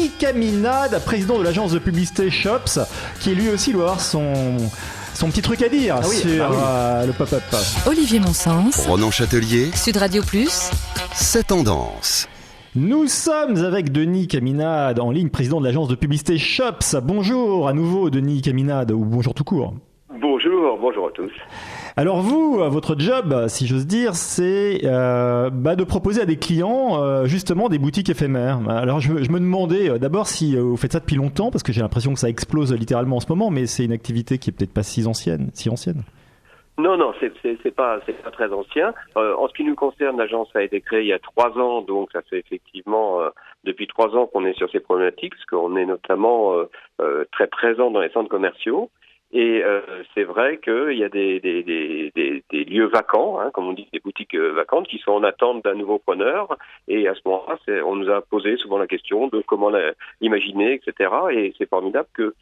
Denis Caminade, président de l'agence de publicité Shops, qui lui aussi doit avoir son petit truc à dire sur le pop-up. Olivier Monsens, Ronan Châtelier, Sud Radio Plus, C'est tendance. Nous sommes avec Denis Caminade en ligne, président de l'agence de publicité Shops. Bonjour à nouveau Denis Caminade, ou bonjour tout court. Bonjour à tous. Alors vous, votre job, si j'ose dire, c'est de proposer à des clients justement des boutiques éphémères. Alors je me demandais d'abord si vous faites ça depuis longtemps, parce que j'ai l'impression que ça explose littéralement en ce moment, mais c'est une activité qui est peut-être pas si ancienne. Non, c'est pas très ancien. En ce qui nous concerne, l'agence a été créée il y a 3 ans, donc ça fait effectivement depuis 3 ans qu'on est sur ces problématiques, parce qu'on est notamment très présent dans les centres commerciaux. Et c'est vrai qu'il y a des lieux vacants, comme on dit, des boutiques vacantes qui sont en attente d'un nouveau preneur. Et à ce moment-là, on nous a posé souvent la question de comment l'imaginer, etc. Et c'est formidable que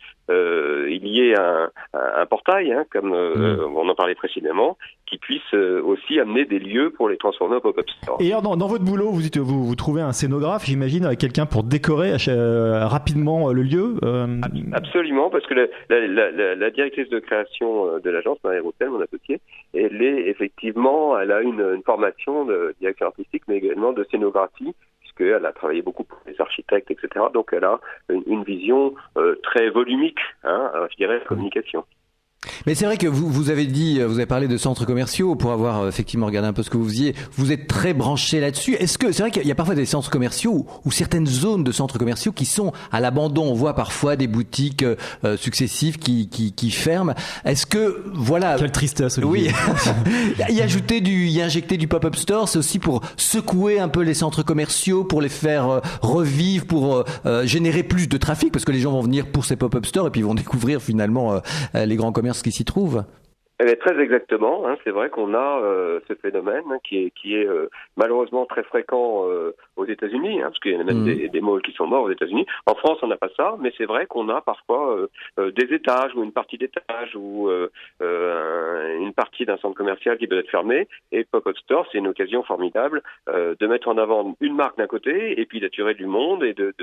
il y ait un portail, comme on en parlait précédemment, qui puisse aussi amener des lieux pour les transformer en pop-up store. Et alors, dans votre boulot, vous trouvez un scénographe, j'imagine, avec quelqu'un pour décorer rapidement le lieu Absolument, parce que la directrice de création de l'agence, Marie Roussel, mon associée, elle a une formation de direction artistique, mais également de scénographie, puisqu'elle a travaillé beaucoup pour les architectes, etc. Donc elle a une vision très volumique, je dirais, de communication. Mais c'est vrai que vous avez parlé de centres commerciaux pour avoir effectivement regardé un peu ce que vous faisiez. Vous êtes très branché là-dessus. Est-ce que c'est vrai qu'il y a parfois des centres commerciaux ou certaines zones de centres commerciaux qui sont à l'abandon? On voit parfois des boutiques successives qui ferment. Est-ce que voilà? Quelle tristesse, Olivier. Oui. y injecter du pop-up store, c'est aussi pour secouer un peu les centres commerciaux, pour les faire revivre, pour générer plus de trafic, parce que les gens vont venir pour ces pop-up stores et puis ils vont découvrir finalement les grands commerces qui s'y trouvent. Très exactement, c'est vrai qu'on a ce phénomène qui est malheureusement très fréquent aux États-Unis, parce qu'il y a même des malls qui sont morts aux États-Unis. En France, on n'a pas ça, mais c'est vrai qu'on a parfois des étages ou une partie d'étage ou une partie d'un centre commercial qui peut être fermé. Et Pop-up Store, c'est une occasion formidable de mettre en avant une marque d'un côté et puis d'attirer du monde et de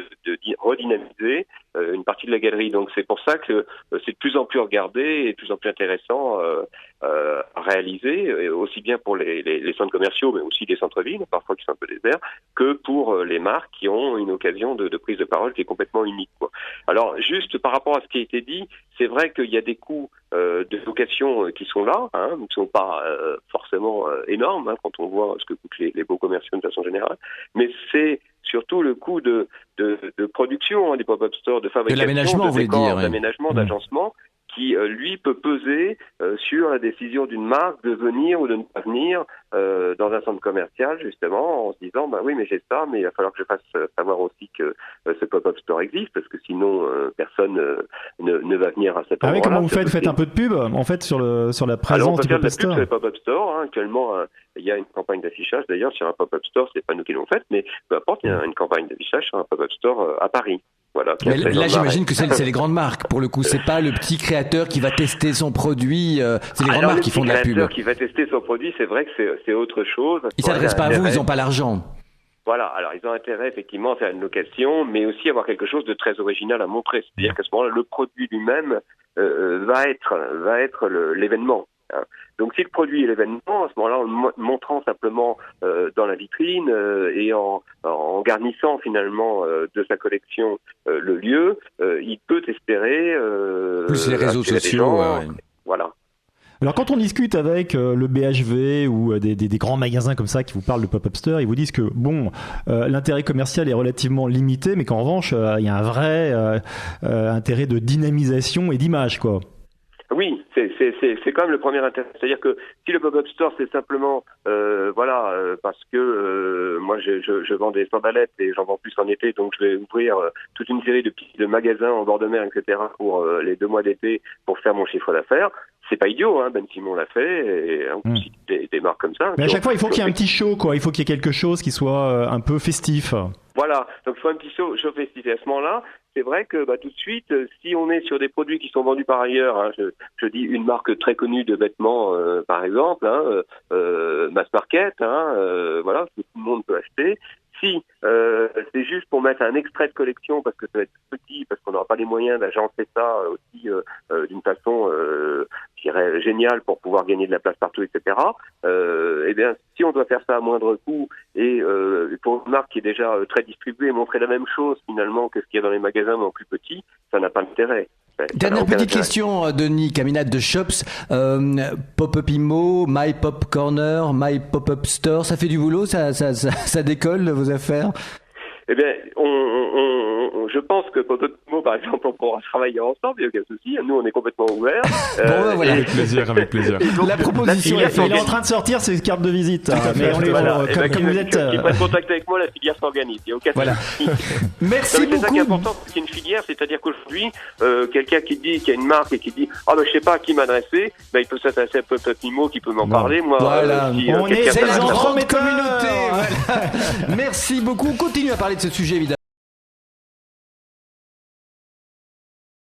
redynamiser une partie de la galerie. Donc c'est pour ça que c'est de plus en plus regardé et de plus en plus intéressant à réaliser, aussi bien pour les centres commerciaux, mais aussi les centres-villes, parfois qui sont un peu déserts, que pour les marques qui ont une occasion de prise de parole qui est complètement unique, quoi. Alors, juste par rapport à ce qui a été dit, c'est vrai qu'il y a des coûts de location qui sont là, qui ne sont pas forcément énormes, quand on voit ce que coûtent les beaux commerciaux de façon générale, mais c'est surtout le coût de production des pop-up stores, de fabrication, de l'aménagement, de décor, d'aménagement, d'agencement, qui, lui, peut peser sur la décision d'une marque de venir ou de ne pas venir dans un centre commercial, justement, en se disant, oui, mais j'ai ça, mais il va falloir que je fasse savoir aussi que ce pop-up store existe, parce que sinon, personne ne va venir à cet endroit-là. Comment vous faites un peu de pub, en fait, sur la présence du pop-up store? Alors, on peut faire de la pub sur les pop-up stores. Actuellement, il y a une campagne d'affichage, d'ailleurs, sur un pop-up store, c'est pas nous qui l'avons fait, mais peu importe, il y a une campagne d'affichage sur un pop-up store à Paris. Voilà, mais là, j'imagine que c'est les grandes marques. Pour le coup, c'est pas le petit créateur qui va tester son produit. C'est les grandes marques qui font de la pub. Le créateur qui va tester son produit, c'est vrai que c'est autre chose. Ils s'adressent pas à vous, ils n'ont pas l'argent. Voilà, alors ils ont intérêt effectivement à faire une location, mais aussi avoir quelque chose de très original à montrer. C'est-à-dire qu'à ce moment-là, le produit lui-même va être l'événement. Donc si le produit est l'événement, à ce moment-là, en montrant simplement dans la vitrine et en garnissant finalement de sa collection le lieu, il peut espérer plus les réseaux sociaux. Voilà. Alors quand on discute avec le BHV ou des grands magasins comme ça qui vous parlent de pop-up store, ils vous disent que l'intérêt commercial est relativement limité, mais qu'en revanche il y a un vrai intérêt de dynamisation et d'image, quoi. Oui, c'est quand même le premier intérêt. C'est-à-dire que si le pop-up store c'est simplement parce que moi je vends des sandalettes et j'en vends plus en été, donc je vais ouvrir toute une série de magasins en bord de mer, etc. pour les 2 mois d'été pour faire mon chiffre d'affaires. C'est pas idiot, Ben Simon l'a fait, et on cite des marques comme ça. Mais à chaque fois, il faut qu'il y ait un petit show, quoi. Il faut qu'il y ait quelque chose qui soit un peu festif. Voilà, donc il faut un petit show festif. Et à ce moment-là, c'est vrai que tout de suite, si on est sur des produits qui sont vendus par ailleurs, je dis une marque très connue de vêtements, par exemple, Mass Market, que tout le monde peut acheter. si c'est juste pour mettre un extrait de collection parce que ça va être petit, parce qu'on n'aura pas les moyens d'agencer ça aussi d'une façon je dirais géniale pour pouvoir gagner de la place partout, etc. Eh bien, si on doit faire ça à moindre coût et pour une marque qui est déjà très distribuée, montrer la même chose finalement que ce qu'il y a dans les magasins mais en plus petit, ça n'a pas d'intérêt. Dernière petite question, Denis Caminade de Shops. Pop-up Immo, My Pop Corner, My Pop-up Store, ça fait du boulot, ça décolle vos affaires? Eh bien, je pense que Pop-up Immo, par exemple, on pourra travailler ensemble, il n'y a aucun souci. Nous, on est complètement ouverts. Voilà. Avec plaisir. Donc, la proposition Il est en train de sortir ses cartes de visite. Mais on les comme vous êtes. Qui prennent contact avec moi, la filière s'organise. Il n'y a aucun souci. Merci beaucoup. C'est ça qui est important, c'est une filière, c'est-à-dire qu'aujourd'hui, quelqu'un qui dit qu'il y a une marque et qui dit je sais pas à qui m'adresser, il peut s'adresser à Pop-up Immo qui peut m'en parler. Moi, voilà. On est c'est la grande communauté. communauté. Voilà. Merci beaucoup. On continue à parler de ce sujet évidemment.